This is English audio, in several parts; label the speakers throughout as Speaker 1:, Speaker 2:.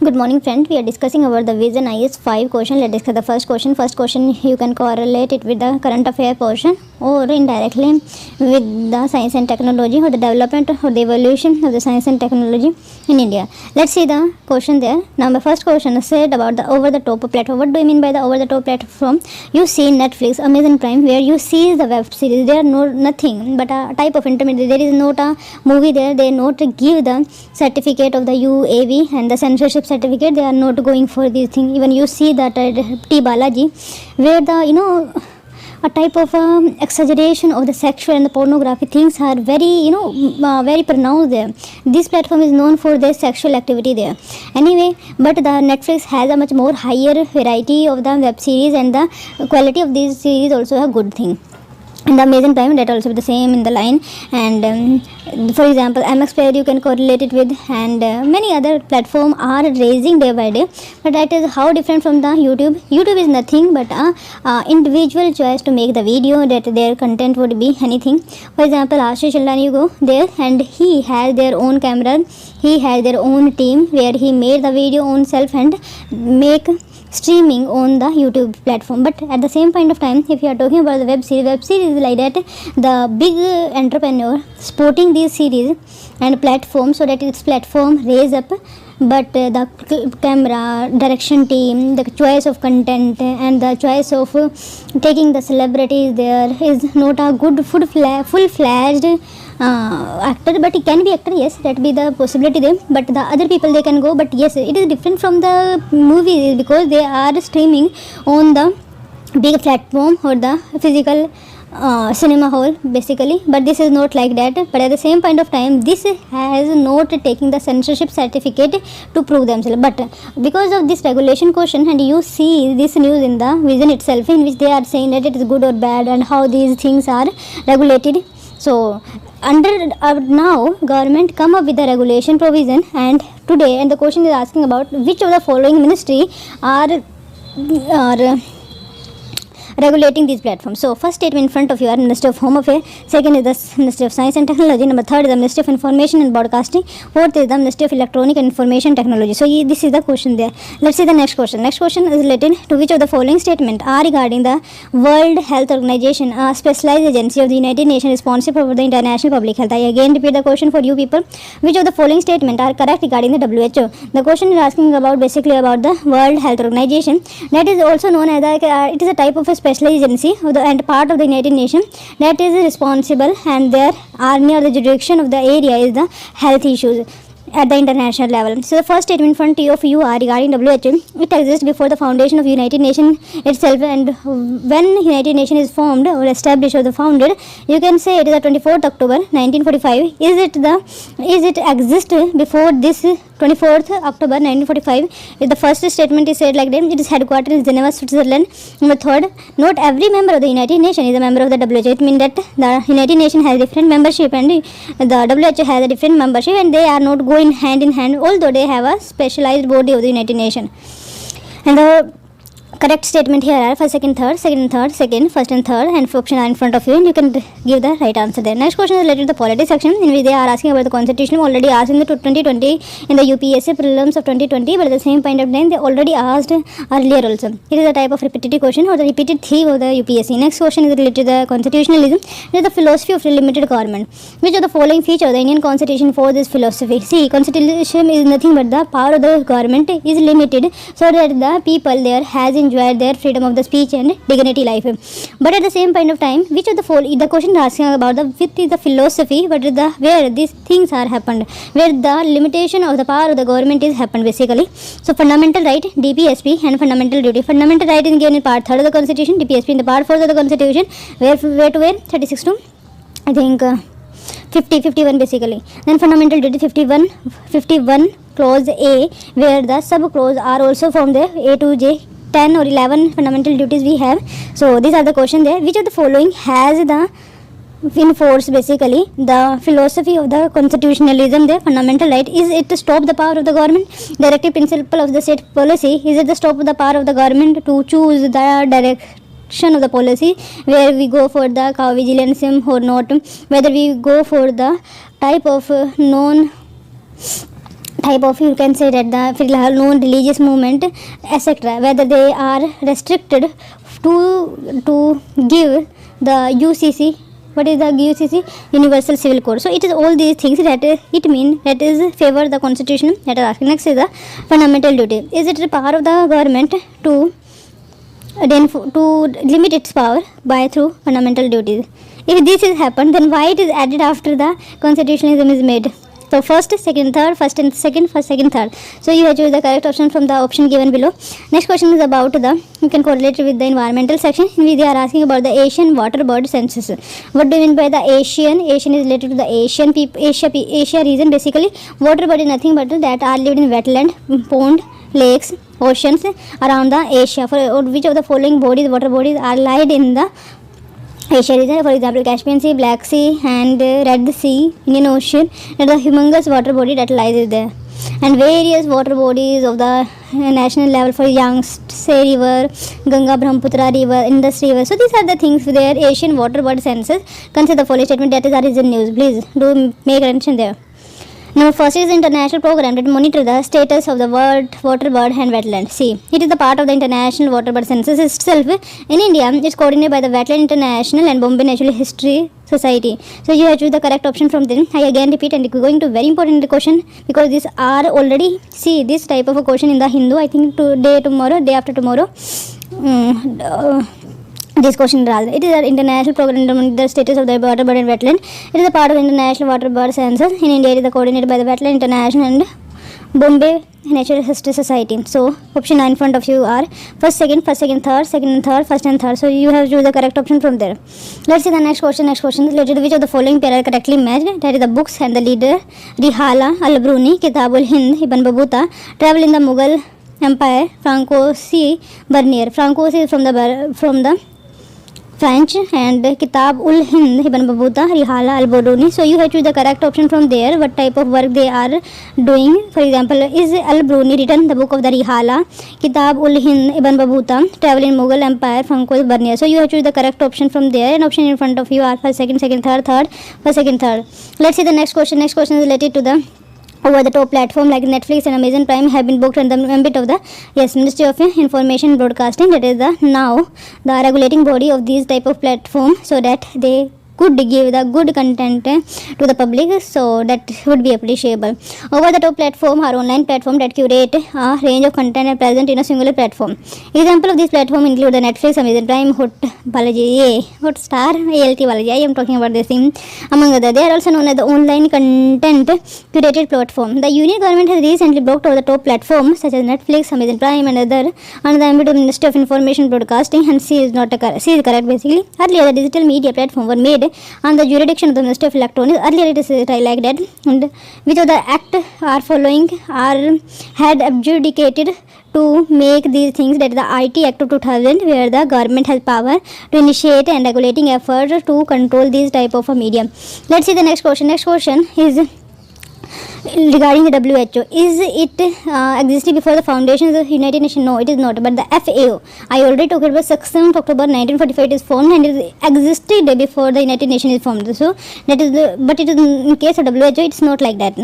Speaker 1: Good morning, friend. We are discussing about the Vision IS 5 question. Let's discuss the first question. First question, you can correlate it with the current affair portion or indirectly with the science and technology or the development or the evolution of the science and technology in India. Let's see the question there. Now, the first question is said about the over-the-top platform. What do you mean by the over-the-top platform? You see Netflix, Amazon Prime, where you see the web series. They are nothing but a type of intermediate. There is not a movie there. They not give the certificate of the UAV and the censorship certificate. They are not going for these things. Even you see that T Balaji, where the a type of exaggeration of the sexual and the pornography things are very very pronounced there. This platform is known for their sexual activity there anyway, but the Netflix has a much more higher variety of the web series, and the quality of these series also a good thing. And the Amazon Prime, that also the same in the line. And for example, MX Player you can correlate it with, and many other platforms are raising day by day. But that is how different from the YouTube. YouTube is nothing but a individual choice to make the video, that their content would be anything. For example, Ashish Chandani, you go there and he has their own camera, he has their own team where he made the video own self and make streaming on the YouTube platform. But at the same point of time, if you are talking about the web series is like that the big entrepreneur supporting these series and platform so that its platform raise up, but the camera direction team, the choice of content and the choice of taking the celebrities there is not a good full-fledged actor. But it can be actor, yes, that be the possibility there, but the other people they can go. But yes, it is different from the movies because they are streaming on the big platform or the physical cinema hall basically. But this is not like that. But at the same point of time, this has not taking the censorship certificate to prove themselves. But because of this regulation question, and you see this news in the Vision itself, in which they are saying that it is good or bad and how these things are regulated. So under now government come up with the regulation provision, and today and the question is asking about which of the following ministry are regulating these platforms. So first statement in front of you are Ministry of Home Affairs, second is the Ministry of Science and Technology, number third is the Ministry of Information and Broadcasting, fourth is the Ministry of Electronic and Information Technology. So this is the question there. Let's see the next question. Next question is related to which of the following statement are regarding the World Health Organization, a specialized agency of the United Nations responsible for the international public health. I again repeat the question for you people. Which of the following statement are correct regarding the WHO? The question is asking about basically about the World Health Organization, that is also known as it is a type of a specialized agency and part of the United Nations that is responsible, and their army or the jurisdiction of the area is the health issues at the international level. So the first statement in front of you are regarding WHO. It exists before the foundation of United Nations itself, and when United Nations is formed or established or the founded, you can say it is the 24th October 1945. Is it exist before this 24th October 1945? The first statement is said like that. It is headquartered in Geneva, Switzerland. Number third, not every member of the United Nations is a member of the WHO. It means that the United Nations has different membership and the WHO has a different membership, and they are not going hand in hand, although they have a specialized body of the United Nations. And the correct statement here are first, second, third, first and third, and option are in front of you, and you can give the right answer there. Next question is related to the politics section, in which they are asking about the constitution. Already asked in the 2020 in the UPSC prelims of 2020, but at the same point of time they already asked earlier also. It is a type of repetitive question or the repeated theme of the UPSC. Next question is related to the constitutionalism. It is the philosophy of limited government. Which of the following features the Indian constitution for this philosophy? See, constitution is nothing but the power of the government is limited so that the people there has enjoy their freedom of the speech and dignity life. But at the same point of time, which of the question is asking about the which is the philosophy, but the where these things are happened, where the limitation of the power of the government is happened basically. So fundamental right, DPSP, and fundamental duty. Fundamental right is given in part 3rd of the constitution, DPSP in the part 4th of the constitution, where 36 to I think 51 basically. Then fundamental duty 51 clause A, where the sub clause are also from there, A to J, 10 or 11 fundamental duties we have. So these are the question there. Which of the following has the in force basically the philosophy of the constitutionalism, the fundamental right? Is it to stop the power of the government? Directive principle of the state policy, is it the stop of the power of the government to choose the direction of the policy, where we go for the cow vigilance or not, whether we go for the type of non type of, you can say that the फिलहाल known religious movement etc., whether they are restricted to give the UCC. What is the UCC? Universal Civil Code. So it is all these things that it mean that is favor the constitution. That is asking. Next is the fundamental duty. Is it the power of the government to limit its power by through fundamental duties? If this is happened, then why it is added after the constitutionalism is made? So first, second, third, first and second, first, second, third. So you have choose the correct option from the option given below. Next question is about the, you can correlate it with the environmental section. They are asking about the Asian water bird census. What do you mean by the Asian? Asian is related to the Asian people, Asia region. Basically, water bird is nothing but that are lived in wetland, pond, lakes, oceans around the Asia. For which of the following bodies, water bodies are lied in the Asia region? For example, Caspian Sea, Black Sea and Red Sea, Indian Ocean, and the humongous water body that lies there. And various water bodies of the national level for Yangtze River, Ganga Brahmaputra River, Indus River. So these are the things there. Asian water bird census. Consider the following statement that is origin news. Please do make attention there. Now, first is the international program that monitor the status of the world water bird and wetland. See, it is the part of the international water bird census itself. In India, it is coordinated by the Wetland International and Bombay Natural History Society. So you have to choose the correct option from them. I again repeat, and going to very important question because these are already, see, this type of a question in the Hindu. I think today, tomorrow, day after tomorrow. This question rather, it is an international program to monitor the status of the water bird and wetland. It is a part of the international water bird census. In India, it is coordinated by the Wetland International and Bombay Natural History Society. So option 9 in front of you are first, second, third, second and third, first and third. So you have to choose the correct option from there. Let's see the next question. Next question is related to which of the following pair are correctly matched. That is the books and the leader Rihala Al-Bruni, Kitabul Hind, Ibn Battuta, Travel in the Mughal Empire, Francois Bernier. Francois is from the French, and Kitab ul Hind, Ibn Battuta, Rihala Al-Bruni. So you have to choose the correct option from there. What type of work they are doing? For example, is Al-Bruni written the book of the Rihala, Kitab ul Hind, Ibn Battuta, Travel in Mughal Empire, Francois Bernier. So you have to choose the correct option from there. And option in front of you are first, second, third, first, second, third. Let's see the next question. Next question is related to the over the top platform like Netflix and Amazon Prime have been booked in the ambit of the Ministry of Information and Broadcasting. That is the now the regulating body of these type of platform, so that they could give the good content to the public, so that would be appreciable. Over the top platform are online platform that curate a range of content and present in a singular platform. Example of this platform include the Netflix, Amazon Prime, Hotstar, ALT Balaji. I am talking about this thing among others. They are also known as the online content curated platform. The Union government has recently blocked over the top platforms such as Netflix, Amazon Prime and other under the ambit of Ministry of Information and Broadcasting, and C is correct basically. Earlier the digital media platform were made on the jurisdiction of the Ministry of Electronics. Earlier it is like that, and which of the act are following are had adjudicated to make these things, that is the IT Act of 2000, where the government has power to initiate and regulating efforts to control these type of a media. Let's see the next question. Next question is regarding the WHO. Is it existed before the foundation of the United Nations? No, it is not. But the FAO, I already talked about 6th October 1945 it is formed, and it existed before the United Nations is formed. So that is but it is in case of WHO, it's not like that.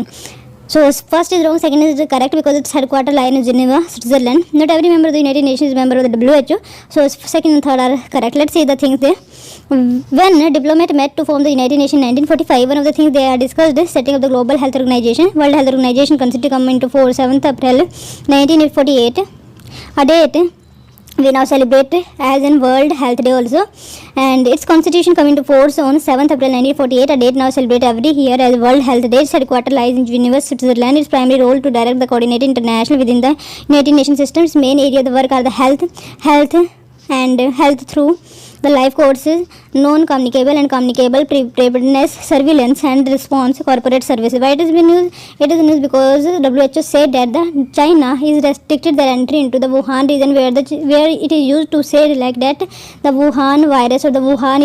Speaker 1: So first is wrong, second is correct because its headquarters lie in Geneva, Switzerland. Not every member of the United Nations is member of the WHO. So second and third are correct. Let's see the things there. When diplomats met to form the United Nations in 1945, one of the things they are discussed is setting up the Global Health Organization. World Health Organization considered to come into force 7th April 1948, a date we now celebrate as in World Health Day also, and its constitution come into force on 7th April 1948, a date now celebrated every year as World Health Day. Its headquarters lies in Geneva, Switzerland. Its primary role to direct the coordinated international within the United Nations system. Its main area of the work are the health through the life courses, non-communicable and communicable preparedness, surveillance and response, corporate services. Why it is news? It is news because WHO said that the China is restricted their entry into the Wuhan region, where it is used to say like that the Wuhan virus or the Wuhan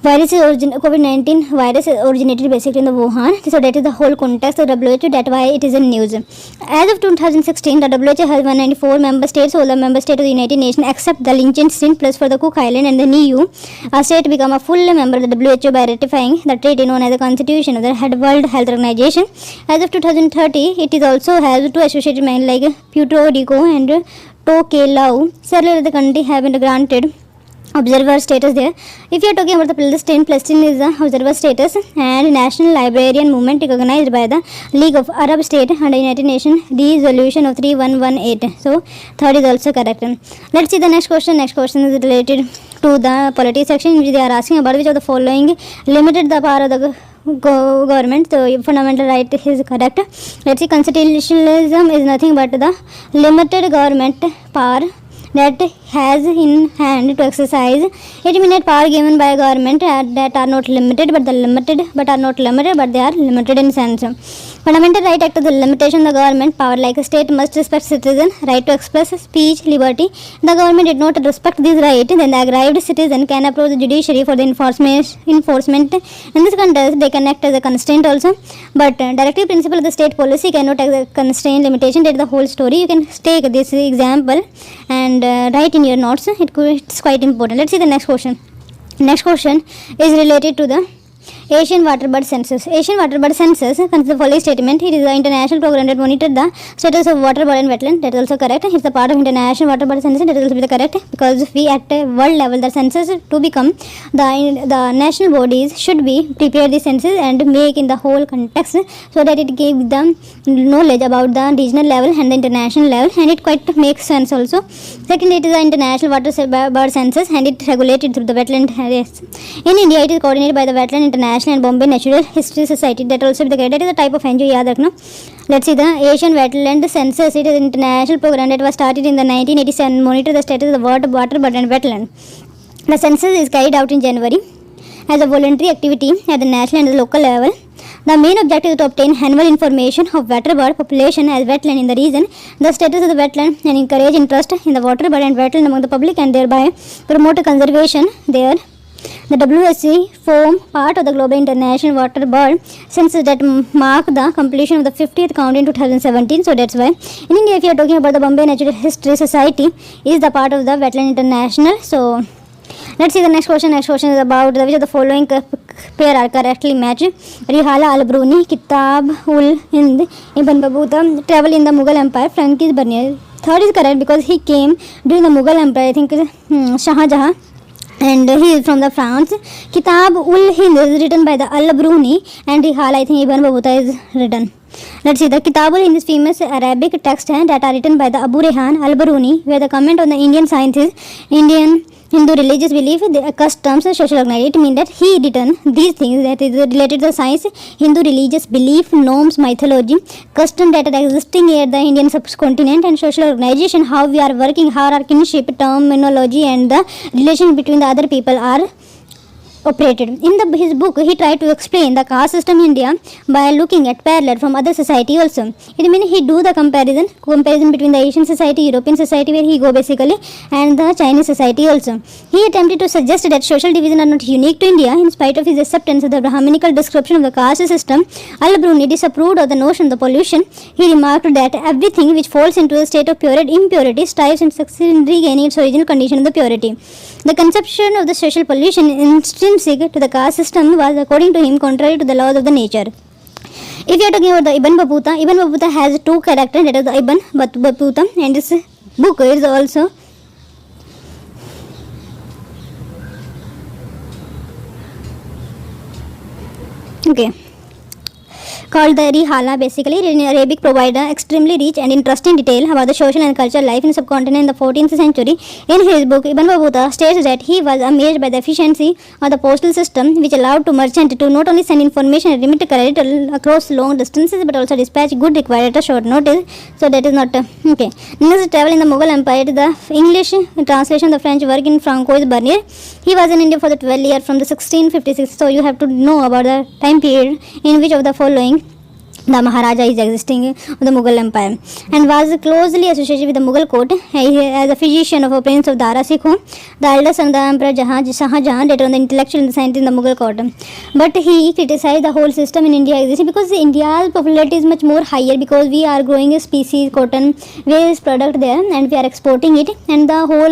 Speaker 1: COVID-19 virus originated basically in the Wuhan. So that is the whole context of WHO. That's why it is in news. As of 2016, the WHO has 194 member states, all the member states of the United Nations except the Liechtenstein plus for the Cook Island and the EU. A state become a full member of the WHO by ratifying the treaty known as the Constitution of the World Health Organization. As of 2030, it is also has two associated men like Puerto Rico and Tokelau. Several the country have been granted observer status there. If you are talking about the Palestine is the observer status and National Librarian Movement recognized by the League of Arab States under United Nations Resolution of 3118. So third is also correct. Let's see the next question. Next question is related to the politics section, which they are asking about which of the following limited the power of the government. So fundamental right is correct. Let's see, constitutionalism is nothing but the limited government power that has in hand to exercise immediate power given by a government that are not limited but they are limited in sense. Fundamental right act of the limitation of the government power, like a state must respect citizen right to express speech liberty. The government did not respect this right, then the aggrieved citizen can approach the judiciary for the enforcement. In this context, they can act as a constraint also, but directive principle of the state policy cannot act as a constraint limitation. That is the whole story. You can take this example and write in your notes. It's quite important. Let's see the next question. Next question is related to the Asian Waterbird Census. Asian Waterbird Census consists the following statement. It is an international program that monitors the status of waterbird and wetland. That is also correct. It's a part of International Waterbird Census. That is also correct, because we at a world level the census to become the national bodies should be prepare the census and make in the whole context so that it gives them knowledge about the regional level and the international level, and it quite makes sense also. Second, it is the International Waterbird Census and it regulated through the wetland areas. In India, it is coordinated by the Wetland International and Bombay Natural History Society. That also be the case. That is the type of NGO. याद रखना. Let's see the Asian Wetland Census. It is an international program that was started in the 1987. Monitor the status of the waterbird and wetland. The census is carried out in January as a voluntary activity at the national and the local level. The main objective is to obtain annual information of waterbird population as wetland in the region, the status of the wetland, and encourage interest in the waterbird and wetland among the public, and thereby promote conservation there. The WSC form part of the Global International Waterbird Census that mark the completion of the 50th count in 2017. So that's why in India, if you are talking about the Bombay Natural History Society, is the part of the Wetland International. So let's see the next question. Next question is about which of the following pair are correctly matched. Rihala Al-Bruni, Kitab ul Hind, Ibn Battuta, Travel in the Mughal Empire, Francis Bernier. Third is correct because he came during the Mughal Empire, I think Shah Jahan, and he is from the France. Kitab ul Hind is written by the Al-Bruni, and Rihala, I think Ibn Battuta is written. Let's see, the Kitab ul Hind is famous Arabic text that are written by the Abu Rehan Al-Bruni, where the comment on the Indian sciences, Indian Hindu religious belief, the customs, social organization. It means that he written these things that is related to the science, Hindu religious belief, norms, mythology, custom that are existing here at the Indian subcontinent, and social organization, how we are working, how our kinship, terminology, and the relation between the other people are operated. In his book, he tried to explain the caste system in India by looking at parallel from other society also. It means he do the comparison between the Asian society, European society where he go basically, and the Chinese society also. He attempted to suggest that social division are not unique to India. In spite of his acceptance of the Brahminical description of the caste system, Al-Bruni disapproved of the notion of the pollution. He remarked that everything which falls into a state of impurity strives and succeeds in regaining its original condition of the purity. The conception of the social pollution intrinsic to the caste system was, according to him, contrary to the laws of the nature. If you are talking about the Ibn Battuta has two characters, that is the Ibn Battuta, and this book is also called the Rihala. Basically, in Arabic provide extremely rich and interesting detail about the social and cultural life in the subcontinent in the 14th century. In his book, Ibn Battuta states that he was amazed by the efficiency of the postal system, which allowed to merchant to not only send information and remit credit across long distances, but also dispatch goods required at a short notice. So that is not okay. Next, travel in the Mughal Empire. The English translation of the French work in Francois Bernier. He was in India for the 12 years from the 1656. So you have to know about the time period in which of the following the Maharaja is existing of the Mughal Empire and was closely associated with the Mughal court as a physician of a prince of Dara Sikh home, the eldest son of the Emperor Shahjahan, later on the intellectual and the scientist in the Mughal court. But he criticized the whole system in India existing because India's popularity is much more higher because we are growing a species cotton various product there and we are exporting it, and the whole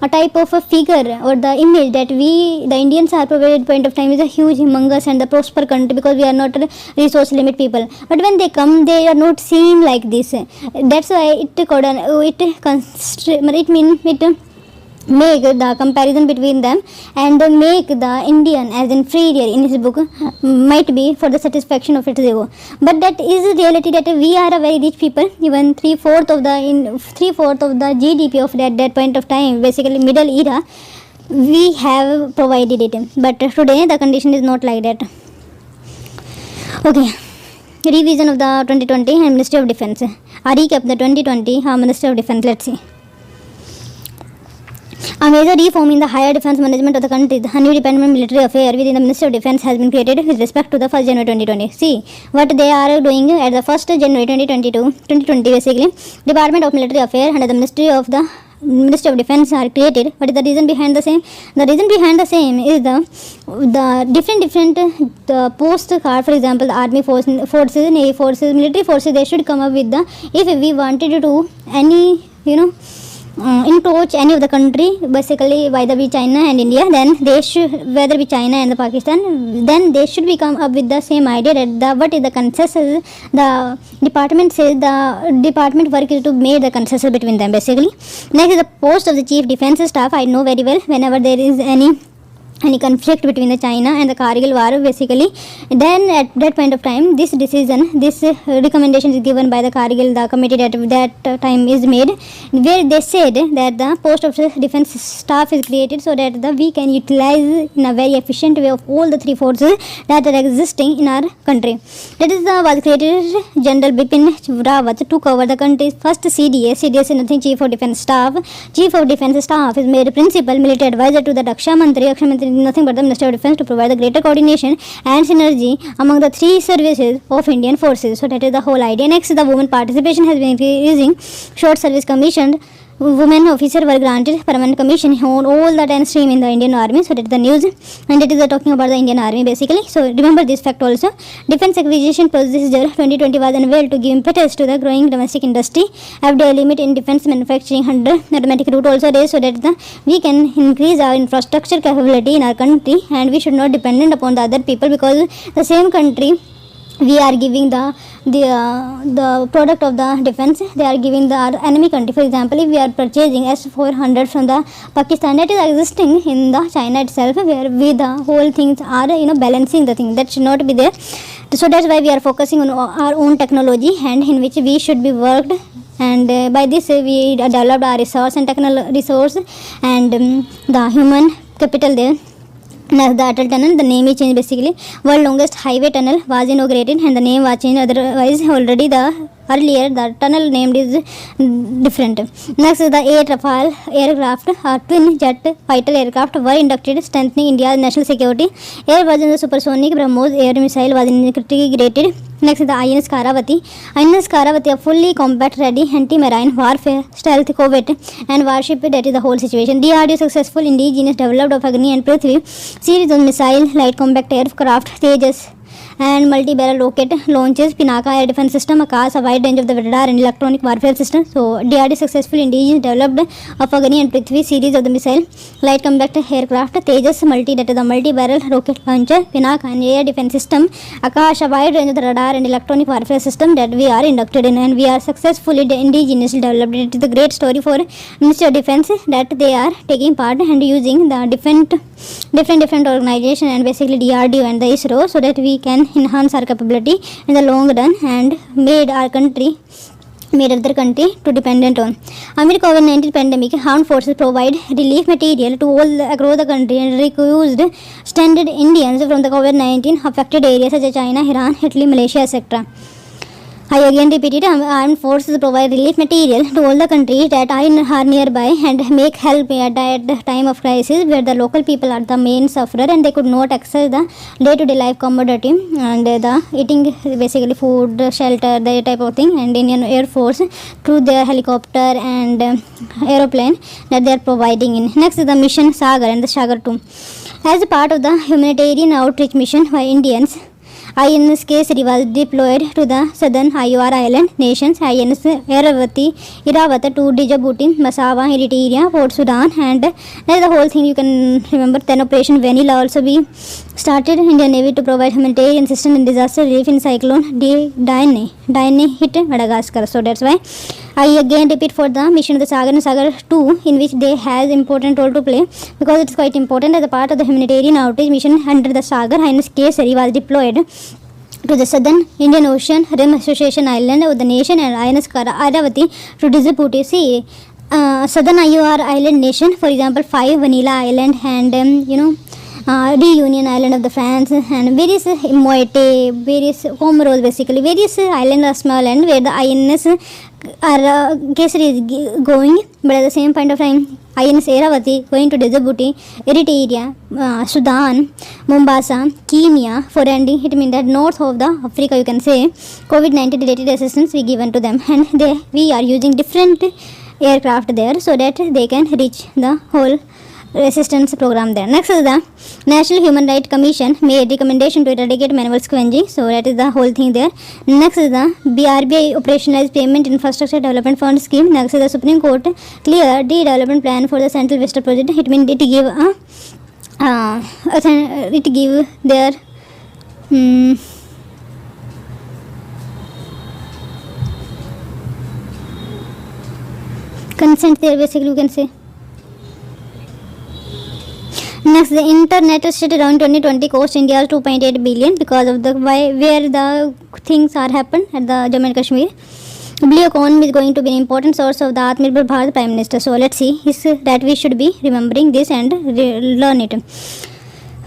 Speaker 1: a type of a figure or the image that we the Indians are provided point of time is a huge humongous and the prosper country because we are not a resource limit people, but when they come they are not seen like this. That's why it make the comparison between them and make the Indian as inferior in his book might be for the satisfaction of its ego, but that is the reality that we are a very rich people. Even 3/4 of the GDP of that point of time, basically middle era, we have provided it, but today the condition is not like that. Okay, revision of the 2020 Ministry of Defence. A recap the 2020 Ministry of Defence. Let's see. A major reform in the higher defence management of the country, the new department military affair within the Ministry of Defence has been created with respect to the 1st January 2020. See what they are doing at the 1st January 2020 basically. Department of Military Affairs under the Ministry of Defence are created. What is the reason behind the same? The reason behind the same is the different the post card, for example, the army forces, navy forces, military forces, they should come up with the, if we wanted to do any encroach any of the country, basically whether be China and India, then they should, whether be China and the Pakistan, then they should be come up with the same idea that what is the consensus. The department says the department work is to make the consensus between them basically. Next is the post of the chief defense staff. I know very well whenever there is any conflict between the China and the Kargil war basically, then at that point of time this recommendation is given by the Kargil, the committee that time is made, where they said that the post of defense staff is created so that we can utilize in a very efficient way of all the three forces that are existing in our country. That is was created. General Bipin Rawat took over the country's first CDS is nothing, Chief of Defense Staff. Chief of Defense Staff is made principal military advisor to the Raksha Mantri nothing but the Minister of Defence to provide the greater coordination and synergy among the three services of Indian forces. So that is the whole idea. Next, the women participation has been increasing. Short service commissioned women officers were granted permanent commission on all the 10 stream in the Indian Army. So that is the news, and it is talking about the Indian Army basically. So remember this fact also. Defence acquisition procedure 2020 was unveiled to give impetus to the growing domestic industry. FDI limit in defence manufacturing under automatic route also raised so that we can increase our infrastructure capability in our country, and we should not dependent upon the other people, because the same country we are giving the product of the defense, they are giving the enemy country. For example, if we are purchasing S-400 from the Pakistan, that is existing in the China itself, where we the whole things are balancing the thing that should not be there. So that's why we are focusing on our own technology and in which we should be worked, and by this we developed our resource and technical resource and the human capital there. Next, the Atal Tunnel, the name is changed basically. World longest highway tunnel was inaugurated and the name was changed. Otherwise, already earlier the tunnel named is different. Next is the 8 Rafale aircraft, twin jet fighter aircraft were inducted, strengthening India's national security. Air version of the supersonic BrahMos air missile was integrated. Next is the INS Karavati. INS Karavati, a fully combat ready anti-marine warfare stealth corvette and warship, that is the whole situation. DRDO successful indigenous developed of Agni and Prithvi series of missile light combat aircraft Tejas and multi-barrel rocket launches, Pinaka air defense system, Akash, a wide range of the radar and electronic warfare system. So DRD successful indigenous developed of Agni and Prithvi series of the missile light combat aircraft Tejas that is the multi-barrel rocket launcher, Pinaka and air defense system, Akash, a wide range of the radar and electronic warfare system that we are inducted in, and we are successfully indigenously developed. It is a great story for Ministry of Defense that they are taking part and using the different organization and basically DRDO and the ISRO so that we can enhance our capability in the long run and made other country to dependent on. Amid COVID-19 pandemic, armed forces provide relief material to all across the country and recused stranded Indians from the COVID-19 affected areas such as China, Iran, Italy, Malaysia, etc. I again repeat it, armed forces provide relief material to all the countries that are nearby and make help at the time of crisis, where the local people are the main sufferer and they could not access the day-to-day life commodity and the eating, basically food, shelter, that type of thing, and Indian Air Force through their helicopter and aeroplane that they are providing in. Next is the mission Sagar and the Sagar 2. As a part of the humanitarian outreach mission by Indians, INS Kesari was deployed to the southern IOR island nations, INS Iravata to Djibouti, Massawa, Eritrea, Port Sudan, and that's the whole thing you can remember. Then Operation Vanilla also be started. Indian Navy to provide humanitarian assistance and disaster relief in cyclone Diane hit Madagascar. So that's why I again repeat for the mission of the Sagar and Sagar 2, in which they has important role to play because it's quite important. As a part of the humanitarian outreach mission under the Sagar, INS Kesari was deployed to the southern Indian Ocean Rim Association Island of the nation and INS Iravati to Djibouti. See, southern IOR island nation, for example, 5 Vanilla Island and Reunion Island of the France and various Moite, various Comoros, basically various islands are small and where the INS are Kesari is going, but at the same point of time INS Iravati going to Djibouti, Eritrea, Sudan, Mombasa, Kenya for ending. It means that north of the Africa, you can say, COVID-19 related assistance we given to them, and we are using different aircraft there so that they can reach the whole assistance program there. Next is the National Human Rights Commission made recommendation to eradicate manual scavenging. So that is the whole thing there. Next is the BRBI operationalized payment infrastructure development fund scheme. Next is the Supreme Court clear the development plan for the Central Vista project. It means it give their consent there, basically you can say. Next, the internet is around 2020 cost India 2.8 billion because of the where the things are happen at the Jammu and Kashmir. Blue economy is going to be an important source of the Atmanirbhar Bharat Prime Minister. So let's see that we should be remembering this and learn it.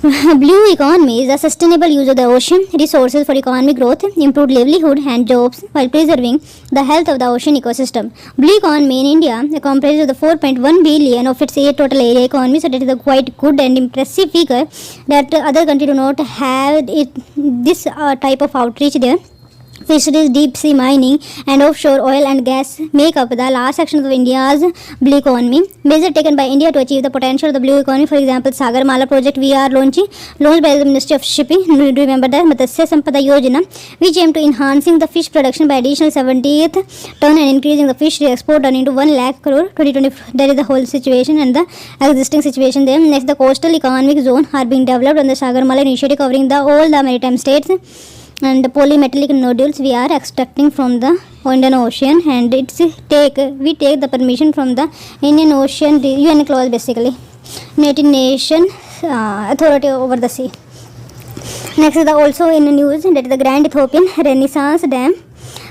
Speaker 1: Blue economy is the sustainable use of the ocean resources for economic growth, improved livelihood and jobs while preserving the health of the ocean ecosystem. Blue economy in India comprises of the 4.1 billion of its total area economy, so that is a quite good and impressive figure that other countries do not have this type of outreach there. Fisheries, deep sea mining and offshore oil and gas make up the last section of India's blue economy. Measures taken by India to achieve the potential of the blue economy, for example, Sagarmala project we are launched by the Ministry of Shipping. Do you remember that? Matsya Sampada Yojana, which aim to enhancing the fish production by additional 78th ton and increasing the fish export turn into 1 lakh crore 2020. That is the whole situation and the existing situation there. Next, the coastal economic zone are being developed on the Sagarmala initiative covering all the maritime states. And the polymetallic nodules we are extracting from the Indian Ocean, and we take the permission from the Indian Ocean UN clause, basically United Nations authority over the sea. Next is also in the news that is the Grand Ethiopian Renaissance Dam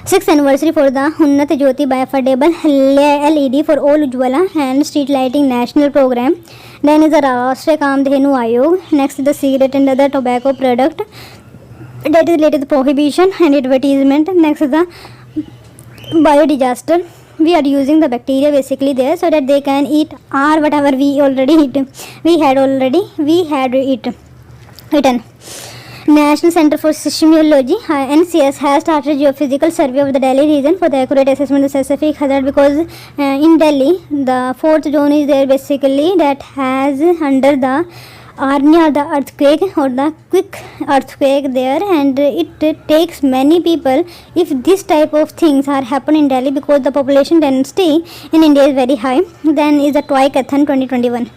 Speaker 1: 6th anniversary for the Unnat Jyoti by affordable LED for all Ujjwala and street lighting national program. Then is the Rashtriya Kamdhenu Ayog. Next is the cigarette and other tobacco product that is related to prohibition and advertisement. Next is the biodisaster. We are using the bacteria basically there so that they can eat or whatever we already eat. We had eaten. National Center for Seismology NCS has started geophysical survey of the Delhi region for the accurate assessment of specific hazard, because in Delhi the 4th zone is there basically that has under the Arnya, the earthquake or the quick earthquake there, and it takes many people if this type of things are happen in Delhi, because the population density in India is very high. Then is the Toy-Kathon 2021.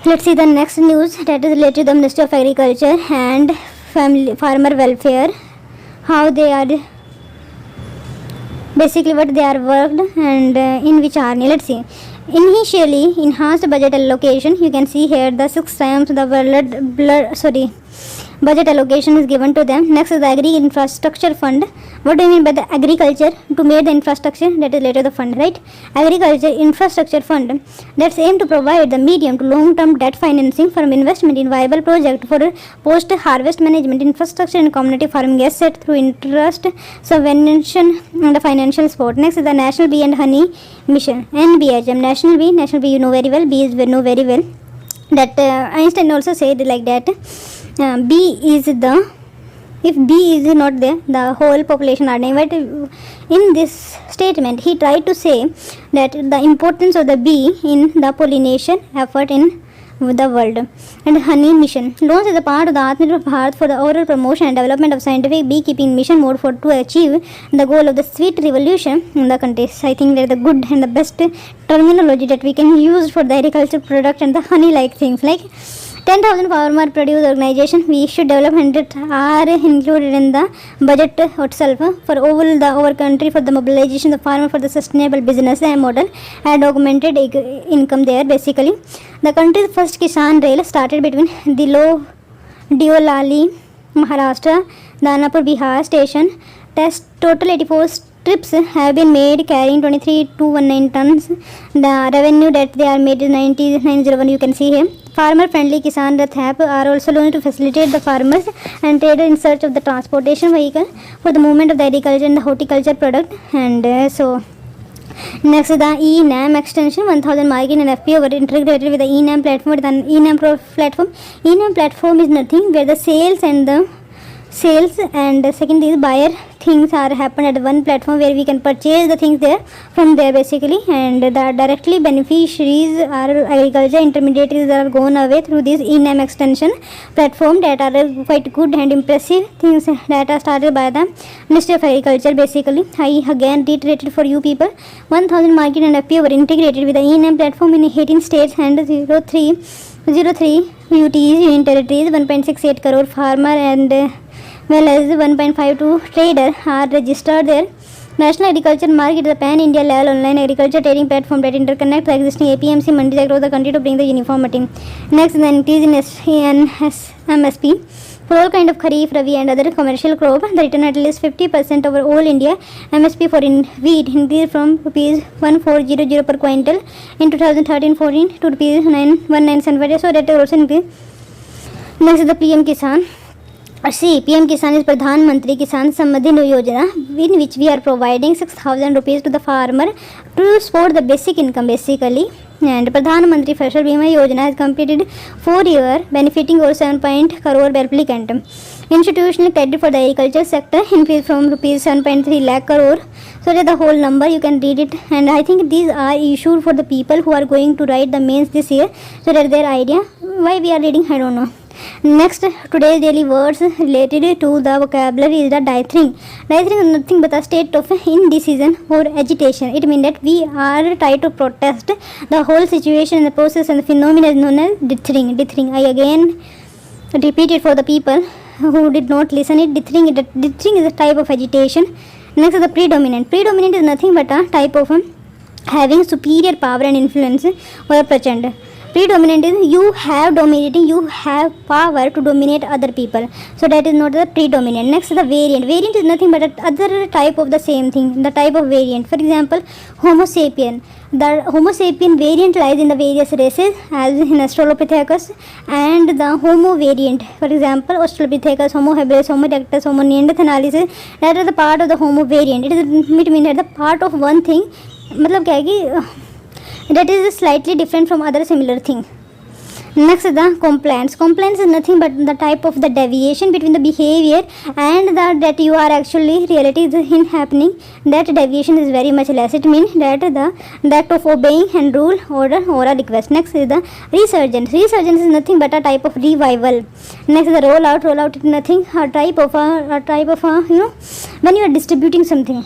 Speaker 1: Let's see the next news that is related to the Ministry of Agriculture and Farmer Welfare, how they are basically what they are worked and in which army. Let's see. Initially enhanced budget allocation, you can see here the 6 times the budget allocation is given to them. Next is the agri infrastructure fund. What do you mean by the agriculture? To make the infrastructure, that is later the fund, right? Agriculture infrastructure fund that's aim to provide the medium to long term debt financing for investment in viable project for post harvest management, infrastructure and community farming asset through interest subvention and the financial support. Next is the National Bee and Honey Mission, NBHM. National Bee you know very well, bees we know very well, that Einstein also said like that, bee is the, if bee is not there, the whole population are dying. But in this statement he tried to say that the importance of the bee in the pollination effort in the world. And honey mission launched as a part of the Atmanirbhar Bharat for the overall promotion and development of scientific beekeeping mission mode for to achieve the goal of the sweet revolution in the country. I think that the good and the best terminology that we can use for the agriculture product and the honey like things, like 10,000 farmer produce organization we should develop 100 are included in the budget itself for our country for the mobilization of the farmer for the sustainable business model and augmented income there. Basically the country's first Kisan Rail started between Deolali, Maharashtra, Danapur, Bihar station. Test total 84 trips have been made carrying 23,219 tons. The revenue that they are made is 9,901. You can see here. Farmer friendly Kisan Rath app are also launched to facilitate the farmers and traders in search of the transportation vehicle for the movement of the agriculture and the horticulture product. And so next is the eNAM extension. 1000 market and FPO were integrated with the eNAM platform. With an eNAM platform, eNAM platform is nothing where the sales and the second is buyer things are happen at one platform where we can purchase the things there from there basically, and the directly beneficiaries are agriculture intermediaries that are gone away through this eNAM extension platform that are quite good and impressive things that are started by the Ministry of Agriculture. Basically I again reiterated for you people, 1000 market and FPO were integrated with the eNAM platform in 18 states and 03 UTs union territories. 1.68 crore farmer and well as 1.52 trader are registered there. National Agriculture Market is a pan-India level online agriculture trading platform that interconnects the existing APMC mandis across the country to bring the uniformity. Next is the increase in MSP for all kind of Kharif, Rabi and other commercial crop. The return at least 50% over all India. MSP for wheat increased from rupees 1400 per quintal in 2013-14 to rupees 1975. So that also increased. Next is the PM Kisan. PM Kisan is Pradhan Mantri Kisan Sammadhi Yojana, in which we are providing 6,000 rupees to the farmer to support the basic income basically. And Pradhan Mantri Fasal Bima Yojana has completed 4 years, benefiting over 7 crore applicant. Institutional credit for the agriculture sector increased from rupees 7.3 lakh crore. So that the whole number you can read it, and I think these are issued for the people who are going to write the mains this year, so that their idea why we are reading I don't know. Next, today's daily words related to the vocabulary is the dithering. Dithering is nothing but a state of indecision or agitation. It means that we are trying to protest the whole situation and the process and the phenomenon is known as dithering. Dithering. I again repeat it for the people who did not listen it. Dithering is a type of agitation. Next is the predominant. Predominant is nothing but a type of having superior power and influence over prachand. Predominant is you have power to dominate other people, so that is not the predominant. Next is the variant. Variant is nothing but other type of the same thing, the type of variant. For example, Homo sapien. The Homo sapien variant lies in the various races as in Australopithecus, and the Homo variant, for example Australopithecus, Homo habilis, Homo erectus, Homo neanderthalensis, that is the part of the Homo variant. It means that the part of one thing, मतलब क्या है कि that is slightly different from other similar thing. Next is the compliance. Compliance is nothing but the type of the deviation between the behavior and that you are actually reality is in happening. That deviation is very much less. It means that the act of obeying and rule, order or a request. Next is the resurgence. Resurgence is nothing but a type of revival. Next is the rollout. Rollout is nothing a type of when you are distributing something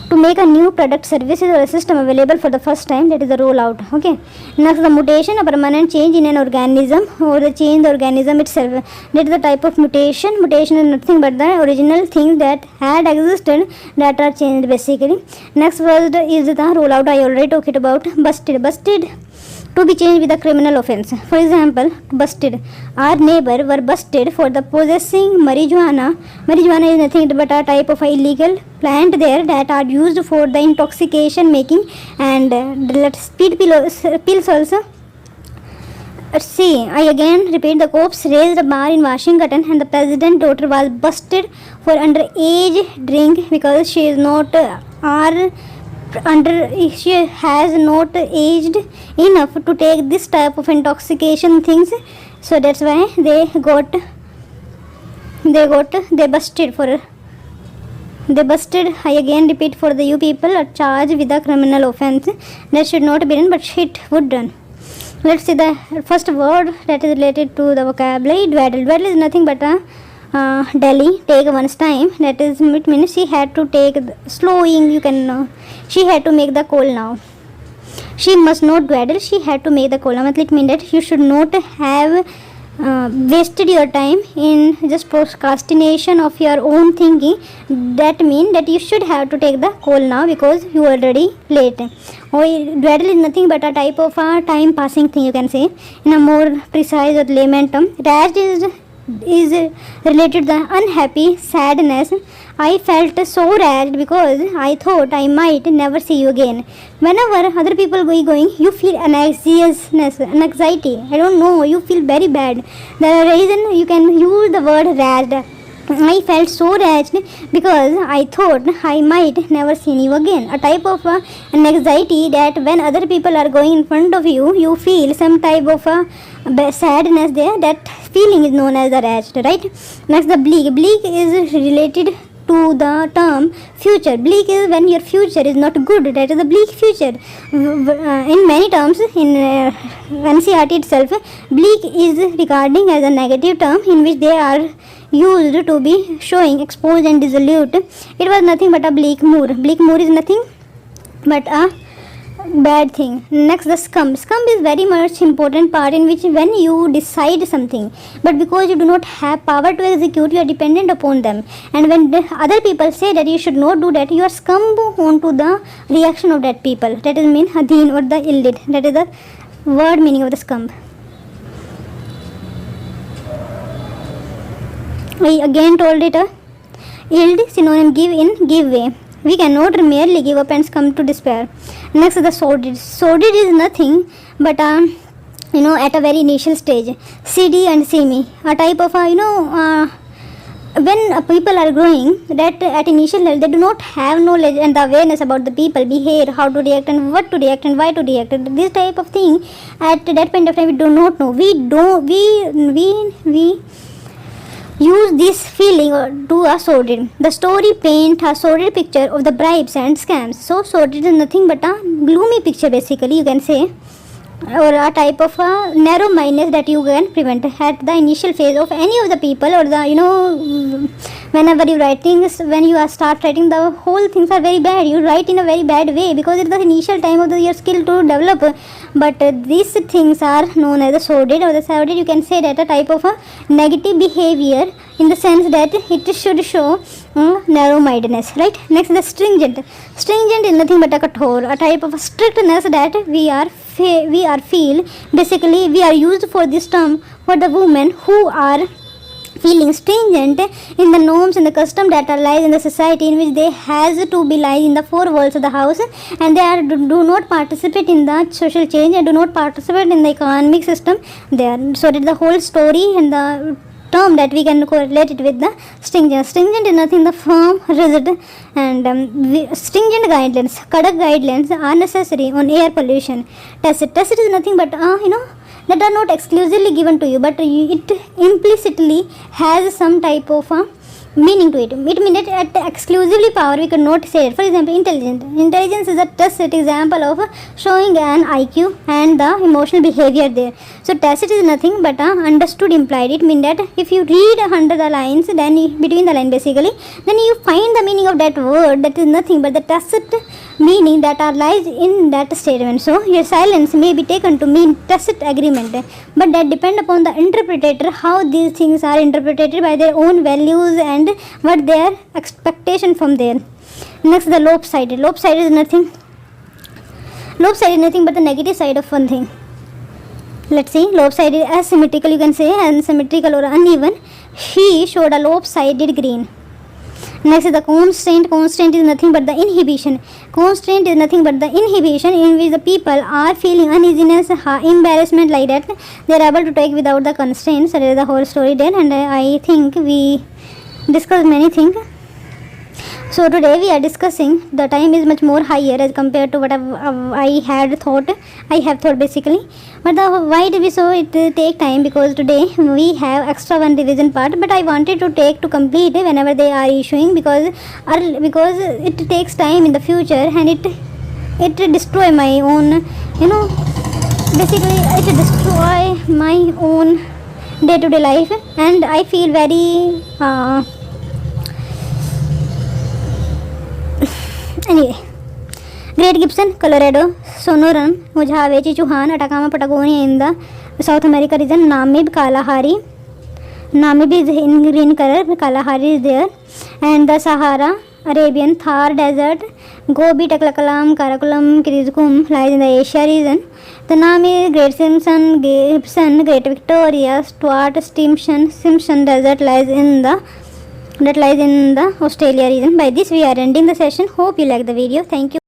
Speaker 1: to make a new product, services or a system available for the first time, that is the rollout. Okay. Next, the mutation, a permanent change in an organism or the change the organism itself. That is the type of mutation. Mutation is nothing but the original things that had existed that are changed basically. Next word is the rollout. I already talked about busted. Busted to be changed with a criminal offense. For example, busted. Our neighbor were busted for the possessing marijuana. Marijuana is nothing but a type of illegal plant there that are used for the intoxication making and speed pills also. See, I again repeat, the cops raised a bar in Washington and the president's daughter was busted for underage drink because she is not she has not aged enough to take this type of intoxication things. So that's why they busted. I again repeat for the you people are charged with a criminal offense that should not be done but it would done. Let's see the first word that is related to the vocabulary. Dwaddle. Dwaddle is nothing but a Delhi, take one's time. That is, it means she had to take slowing. You can she had to make the call now. She must not dwaddle. She had to make the call. It means that you should not have wasted your time in just procrastination of your own thinking. That means that you should have to take the call now because you are already late. Or dwaddle is nothing but a type of a time passing thing, you can say in a more precise or layman term. Rash is related to the unhappy, sadness. I felt so rash because I thought I might never see you again. Whenever other people going, you feel anxiety. I don't know, you feel very bad. The reason you can use the word rash. I felt so rash because I thought I might never see you again. A type of an anxiety that when other people are going in front of you, you feel some type of a sadness there. That feeling is known as the rash, right? Next, the bleak. Bleak is related to the term future. Bleak is when your future is not good. That is the bleak future. In many terms, in NCERT itself, bleak is regarding as a negative term in which they are used to be showing exposed and dissolute. It was nothing but a bleak moor. Bleak moor is nothing but a bad thing. Next, the scum. Scum is very much important part in which when you decide something, but because you do not have power to execute, you are dependent upon them. And when other people say that you should not do that, you are scum onto the reaction of that people. That is mean adhin or the illed. That is the word meaning of the scum. I again told it yield synonym give in, give way. We cannot merely give up and succumb to despair. Next is the sordid. Sordid is nothing but at a very initial stage. CD and semi, a type of when people are growing, that at initial level they do not have knowledge and the awareness about the people behavior, how to react and what to react and why to react. This type of thing at that point of time we do not know. We use this feeling to a sordid. The story paint a sordid picture of the bribes and scams. So sordid is nothing but a gloomy picture basically, you can say, or a type of a narrow mindedness that you can prevent at the initial phase of any of the people, or the whenever you write things, when you start writing, the whole things are very bad. You write in a very bad way because it's the initial time of your skill to develop. But these things are known as the sordid or the sordid. You can say that a type of a negative behavior in the sense that it should show narrow-mindedness, right? Next, the stringent. Stringent is nothing but a kathor, a type of strictness that we are feel. Basically, we are used for this term for the women who are feeling stringent in the norms and the custom that are lies in the society in which they has to be lies in the four walls of the house, and they do not participate in the social change and do not participate in the economic system there. So that the whole story and the term that we can correlate it with the stringent. Stringent is nothing the firm, rigid, and stringent guidelines, Kadak guidelines are necessary on air pollution. Tacit is nothing but that are not exclusively given to you, but it implicitly has some type of meaning to it. It means that at exclusively power we cannot say it. For example, intelligence. Intelligence is a tacit example of showing an IQ and the emotional behavior there. So tacit is nothing but understood implied. It means that if you read under the lines, then between the line basically, then you find the meaning of that word. That is nothing but the tacit meaning that lies in that statement. So your silence may be taken to mean tacit agreement, but that depend upon the interpreter how these things are interpreted by their own values and what their expectation from there. Next, the lopsided. Lopsided is nothing but the negative side of one thing. Let's see, lopsided, asymmetrical, you can say asymmetrical or uneven. He showed a lopsided green. Next is the constraint. Constraint is nothing but the inhibition. Constraint is nothing but the inhibition in which the people are feeling uneasiness, embarrassment like that. They are able to take without the constraints. So that is the whole story there, and I think we discussed many things. So today we are discussing the time is much more higher as compared to what I have thought basically. But why do we so it take time? Because today we have extra one revision part, but I wanted to take to complete whenever they are issuing, because it takes time in the future, and it destroy my own, basically it destroy my own day-to-day life, and I feel very anyway. Great Gibson, Colorado, Sonoran, Mojave, Chuhan, Atacama, Patagonia in the South America region, Namib, Kalahari. Namib is in green color, Kalahari is there, and the Sahara, Arabian, Thar Desert, Gobi, Taklakalam, Karakoram, Krizkum lies in the Asia region. The Namib, Great Simpson, Gibson, Great Victoria, Stuart, Simpson Desert lies in the Australia region. By this we are ending the session. Hope you like the video. Thank you.